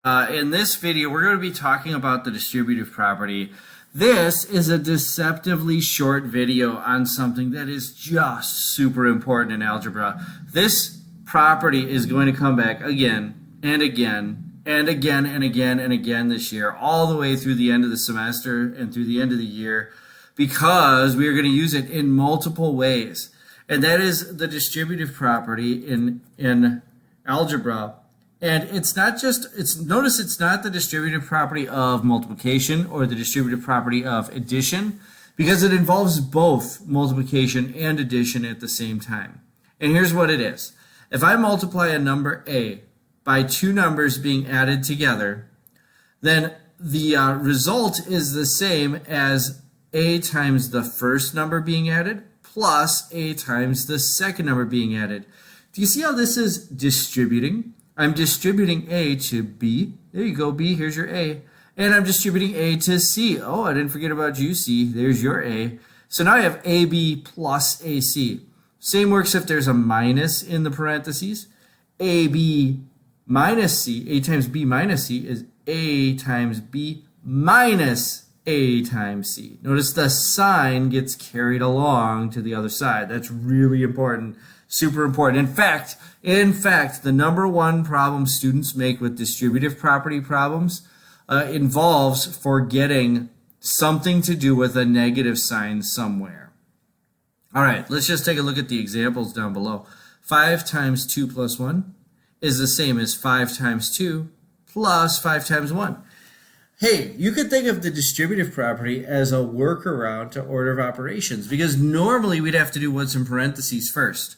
In this video, we're going to be talking about the distributive property. This is a deceptively short video on something that is just super important in algebra. This property is going to come back again and again and again and again and again this year, all the way through the end of the semester and through the end of the year, because we are going to use it in multiple ways. And that is the distributive property in algebra. And it's not just, notice it's not the distributive property of multiplication or the distributive property of addition, because it involves both multiplication and addition at the same time. And here's what it is. If I multiply a number a by two numbers being added together, then the result is the same as a times the first number being added plus a times the second number being added. Do you see how this is distributing? I'm distributing a to b. There you go, b, here's your a. And I'm distributing a to c. Oh, I didn't forget about you, c. There's your a. So now I have ab plus ac. Same works if there's a minus in the parentheses. ab minus c, a times b minus c is a times b minus a times c. Notice the sign gets carried along to the other side. That's really important. Super important. In fact, the number one problem students make with distributive property problems involves forgetting something to do with a negative sign somewhere. All right, let's just take a look at the examples down below. 5 times 2 plus 1 is the same as 5 times 2 plus 5 times 1. Hey, you could think of the distributive property as a workaround to order of operations, because normally we'd have to do what's in parentheses first.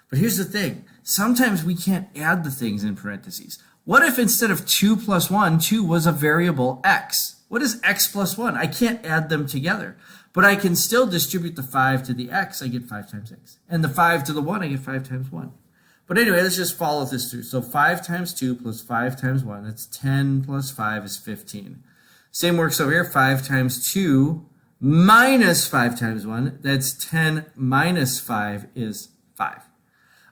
But here's the thing. Sometimes we can't add the things in parentheses. What if instead of 2 plus 1, 2 was a variable x? What is x plus 1? I can't add them together. But I can still distribute the 5 to the x. I get 5 times x. And the 5 to the 1, I get 5 times 1. But anyway, let's just follow this through. So 5 times 2 plus 5 times 1, that's 10 plus 5 is 15. Same works over here. 5 times 2 minus 5 times 1, that's 10 minus 5 is 5.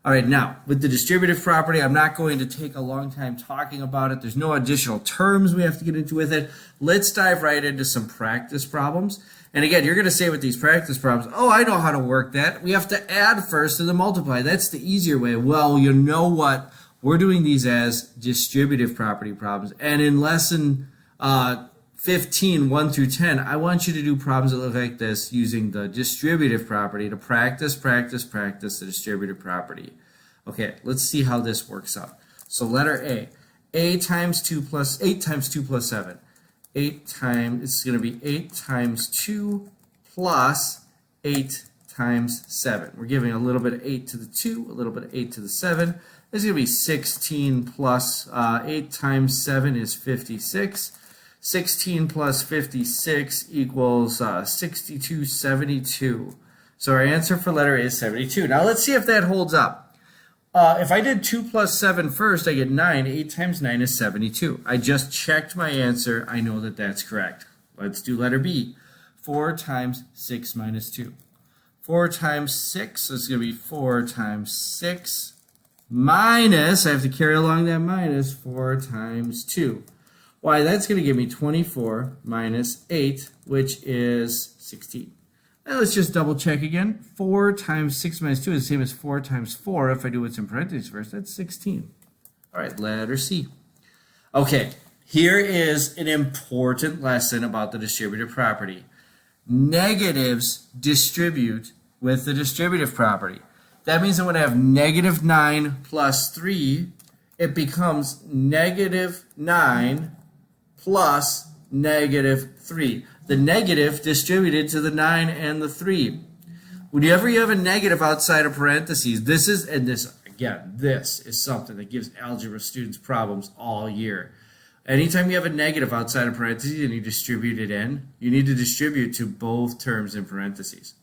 All right, now, with the distributive property, I'm not going to take a long time talking about it. There's no additional terms we have to get into with it. Let's dive right into some practice problems. And again, you're going to say with these practice problems, oh, I know how to work that. We have to add first and then multiply. That's the easier way. Well, you know what? We're doing these as distributive property problems. And in lesson 15, 1 through 10, I want you to do problems that look like this using the distributive property to practice the distributive property. Okay, let's see how this works out. So letter A times 2 plus 8 times 2 plus 7. 8 times, it's going to be 8 times 2 plus 8 times 7. We're giving a little bit of 8 to the 2, a little bit of 8 to the 7. It's going to be 16 plus 8 times 7 is 56. 16 plus 56 equals 62, 72. So our answer for letter A is 72. Now let's see if that holds up. If I did 2 plus 7 first, I get 9. 8 times 9 is 72. I just checked my answer. I know that that's correct. Let's do letter B. 4 times 6 minus 2. 4 times 6 is going to be 4 times 6 minus, I have to carry along that minus, 4 times 2. Why, that's going to give me 24 minus 8, which is 16. Now let's just double check again. 4 times 6 minus 2 is the same as 4 times 4. If I do what's in parentheses first, that's 16. All right, letter C. Okay, here is an important lesson about the distributive property. Negatives distribute with the distributive property. That means that when I have negative 9 plus 3, it becomes negative 9 plus negative 3. The negative distributed to the 9 and the 3. Whenever you have a negative outside of parentheses, this is something that gives algebra students problems all year. Anytime you have a negative outside of parentheses and you distribute it in, you need to distribute to both terms in parentheses.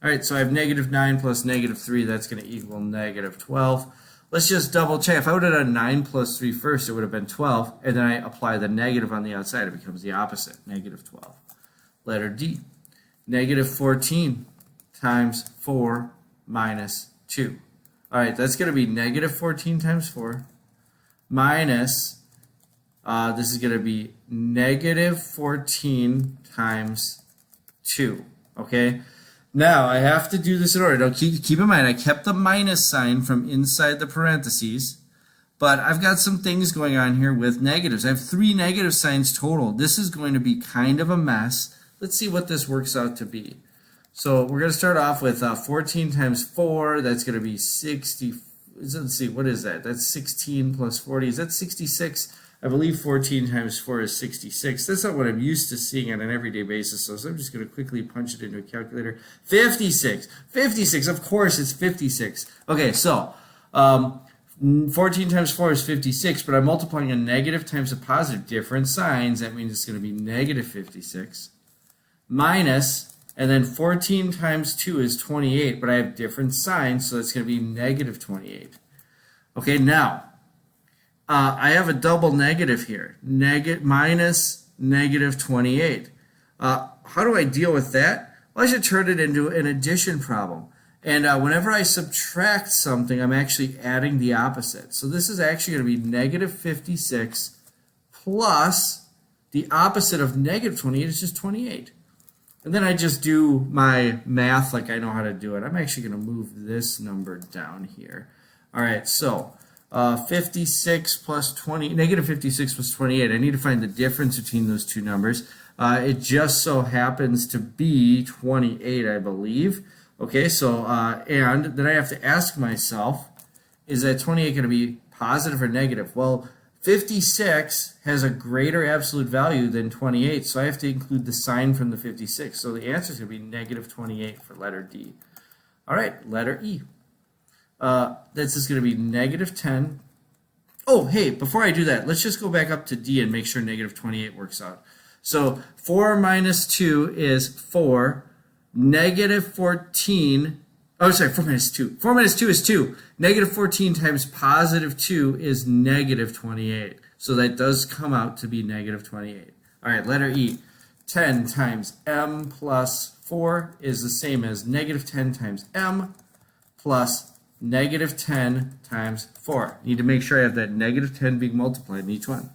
All right, so I have negative 9 plus negative 3. That's going to equal negative 12. Let's just double check. If I would have done 9 plus 3 first, it would have been 12. And then I apply the negative on the outside. It becomes the opposite, negative 12. Letter D. Negative 14 times 4 minus 2. All right, that's going to be negative 14 times 4 minus this is going to be negative 14 times 2. Okay? Now, I have to do this in order. Now, keep in mind, I kept the minus sign from inside the parentheses, but I've got some things going on here with negatives. I have 3 negative signs total. This is going to be kind of a mess. Let's see what this works out to be. So we're going to start off with 14 times 4. That's going to be 60. Let's see, what is that? That's 16 plus 40. Is that 66? I believe 14 times 4 is 66. That's not what I'm used to seeing on an everyday basis, so I'm just going to quickly punch it into a calculator. 56. 56, of course it's 56. Okay, so 14 times 4 is 56, but I'm multiplying a negative times a positive. Different signs, that means it's going to be negative 56. Minus, and then 14 times 2 is 28, but I have different signs, so that's going to be negative 28. Okay, now, I have a double negative here, minus negative 28. How do I deal with that? Well, I should turn it into an addition problem. And whenever I subtract something, I'm actually adding the opposite. So this is actually going to be negative 56 plus the opposite of negative 28 is just 28. And then I just do my math like I know how to do it. I'm actually going to move this number down here. All right, so 56 plus 20, negative 56 plus 28. I need to find the difference between those two numbers. It just so happens to be 28, I believe. Okay, so, and then I have to ask myself, is that 28 going to be positive or negative? Well, 56 has a greater absolute value than 28, so I have to include the sign from the 56. So the answer is going to be negative 28 for letter D. All right, letter E. This is going to be negative 10. Oh, hey, before I do that, let's just go back up to D and make sure negative 28 works out. So 4 minus 2 is 4. Negative 14, oh, sorry, 4 minus 2. 4 minus 2 is 2. Negative 14 times positive 2 is negative 28. So that does come out to be negative 28. All right, letter E. 10 times m plus 4 is the same as negative 10 times m plus negative 10 times 4. Need to make sure I have that negative 10 being multiplied in each one.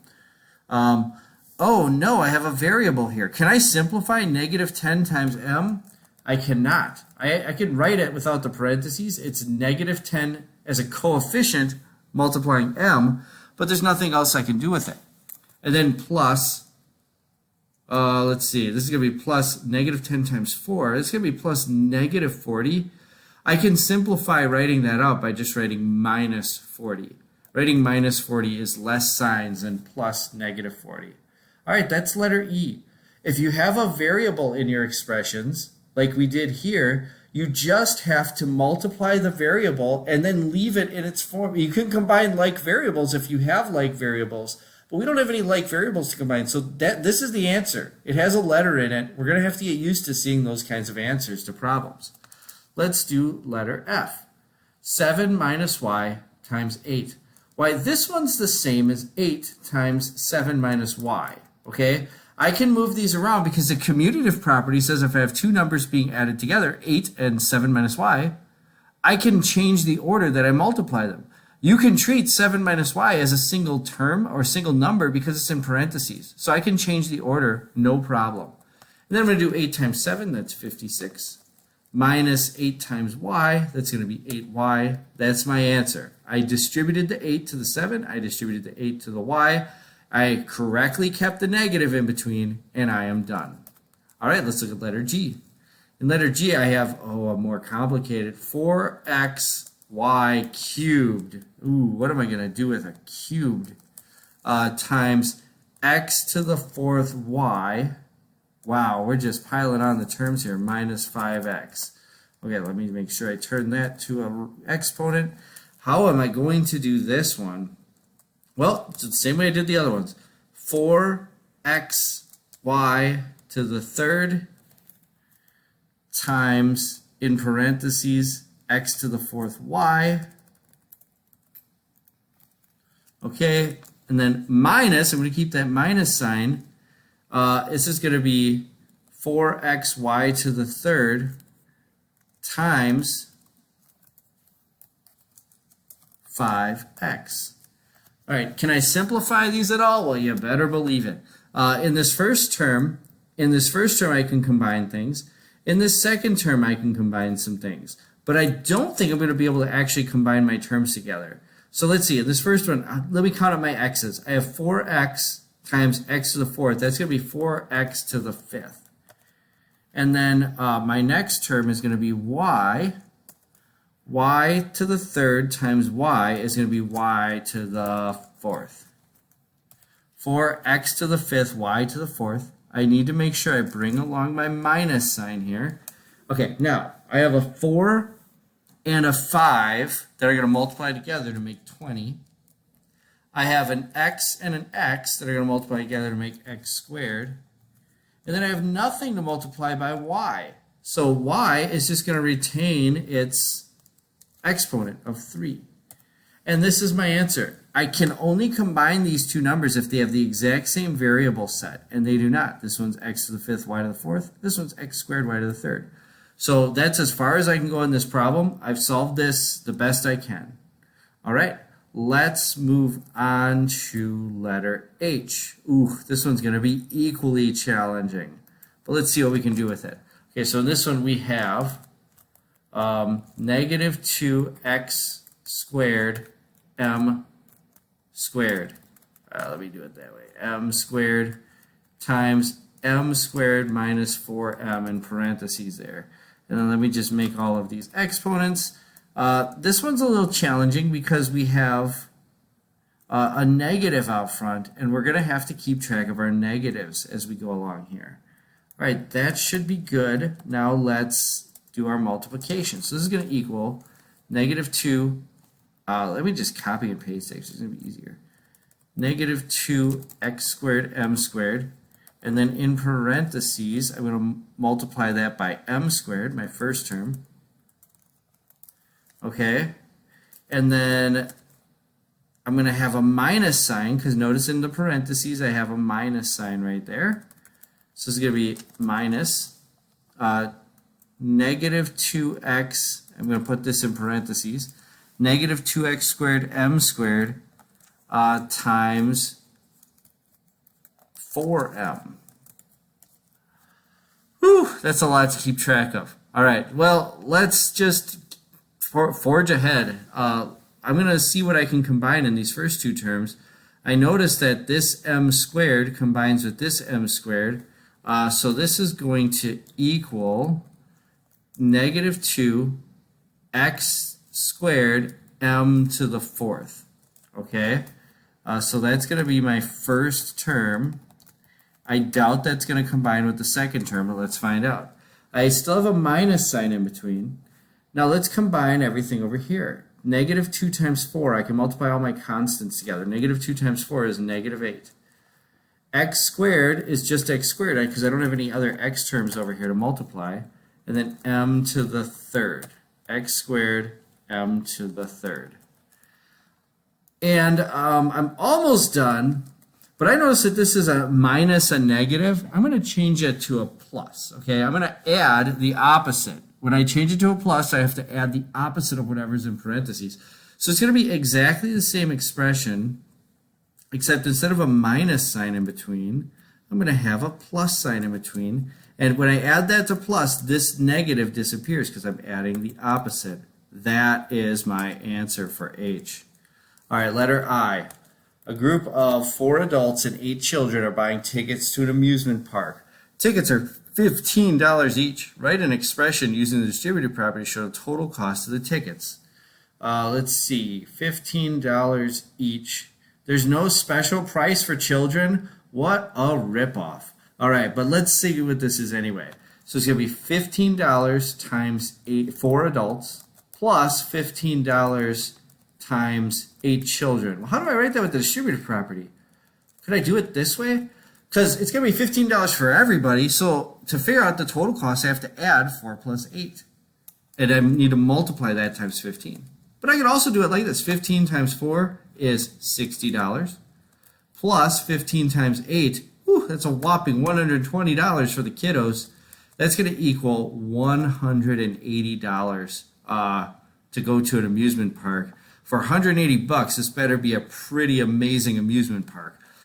Oh, no, I have a variable here. Can I simplify negative 10 times m? I cannot. I can write it without the parentheses. It's negative 10 as a coefficient multiplying m, but there's nothing else I can do with it. And then plus, let's see, this is going to be plus negative 10 times 4. It's going to be plus negative 40. I can simplify writing that out by just writing minus 40. Writing minus 40 is less signs than plus negative 40. All right, that's letter E. If you have a variable in your expressions, like we did here, you just have to multiply the variable and then leave it in its form. You can combine like variables if you have like variables, but we don't have any like variables to combine. So this is the answer. It has a letter in it. We're going to have to get used to seeing those kinds of answers to problems. Let's do letter F. 7 minus y times 8. Why, this one's the same as 8 times 7 minus y. Okay? I can move these around because the commutative property says if I have two numbers being added together, 8 and 7 minus y, I can change the order that I multiply them. You can treat 7 minus y as a single term or single number because it's in parentheses. So I can change the order, no problem. And then I'm going to do 8 times 7, that's 56. Minus 8 times y, that's going to be 8y. That's my answer. I distributed the 8 to the 7. I distributed the 8 to the y. I correctly kept the negative in between, and I am done. All right, let's look at letter G. In letter G, I have, a more complicated, 4xy cubed. Ooh, what am I going to do with a cubed? Times x to the 4th y. Wow, we're just piling on the terms here, minus 5x. Okay, let me make sure I turn that to an exponent. How am I going to do this one? Well, it's the same way I did the other ones. 4xy to the 3rd times, in parentheses, x to the 4th y. Okay, and then minus, I'm going to keep that minus sign. This is going to be 4xy to the 3rd times 5x. All right, can I simplify these at all? Well, you better believe it. In this first term, I can combine things. In this second term, I can combine some things. But I don't think I'm going to be able to actually combine my terms together. So let's see, in this first one, let me count up my x's. I have 4x times x to the fourth. That's going to be 4x to the fifth. And then my next term is going to be y. Y to the third times y is going to be y to the fourth. 4x to the fifth, y to the fourth. I need to make sure I bring along my minus sign here. Okay, now I have a 4 and a 5 that are going to multiply together to make 20. I have an x and an x that are going to multiply together to make x squared. And then I have nothing to multiply by y. So y is just going to retain its exponent of 3. And this is my answer. I can only combine these two numbers if they have the exact same variable set, and they do not. This one's x to the fifth, y to the fourth. This one's x squared, y to the third. So that's as far as I can go in this problem. I've solved this the best I can. All right, let's move on to letter H. Ooh, this one's going to be equally challenging. But let's see what we can do with it. Okay, so in this one we have negative 2x squared m squared. Let me do it that way. M squared times m squared minus 4m in parentheses there. And then let me just make all of these exponents. This one's a little challenging because we have a negative out front, and we're going to have to keep track of our negatives as we go along here. All right, that should be good. Now let's do our multiplication. So this is going to equal negative 2. Let me just copy and paste it, so it's going to be easier. Negative 2x squared m squared. And then in parentheses, I'm going to multiply that by m squared, my first term. Okay. And then I'm going to have a minus sign, because notice in the parentheses I have a minus sign right there. So this is going to be minus negative 2x, I'm going to put this in parentheses, negative 2x squared m squared times 4m. Whew, that's a lot to keep track of. All right, well, let's just forge ahead. I'm going to see what I can combine in these first two terms. I notice that this m squared combines with this m squared. So this is going to equal negative 2x squared m to the fourth. Okay, so that's going to be my first term. I doubt that's going to combine with the second term, but let's find out. I still have a minus sign in between. Now let's combine everything over here. Negative 2 times 4, I can multiply all my constants together. Negative 2 times 4 is negative 8. X squared is just x squared because I don't have any other x terms over here to multiply. And then m to the third. X squared, m to the third. And I'm almost done, but I notice that this is a minus a negative. I'm going to change it to a plus. Okay, I'm going to add the opposite. When I change it to a plus, I have to add the opposite of whatever's in parentheses. So it's going to be exactly the same expression, except instead of a minus sign in between, I'm going to have a plus sign in between. And when I add that to plus, this negative disappears because I'm adding the opposite. That is my answer for H. All right, letter I. A group of 4 adults and 8 children are buying tickets to an amusement park. Tickets are $15 each. Write an expression using the distributive property to show the total cost of the tickets. Let's see, $15 each. There's no special price for children. What a ripoff. All right, but let's see what this is anyway. So it's going to be $15 times 4 adults plus $15 times 8 children. Well, how do I write that with the distributive property? Could I do it this way? Because it's going to be $15 for everybody, so to figure out the total cost, I have to add 4 plus 8. And I need to multiply that times 15. But I could also do it like this. 15 times 4 is $60. Plus 15 times 8, whew, that's a whopping $120 for the kiddos. That's going to equal $180 to go to an amusement park. For 180 bucks, this better be a pretty amazing amusement park.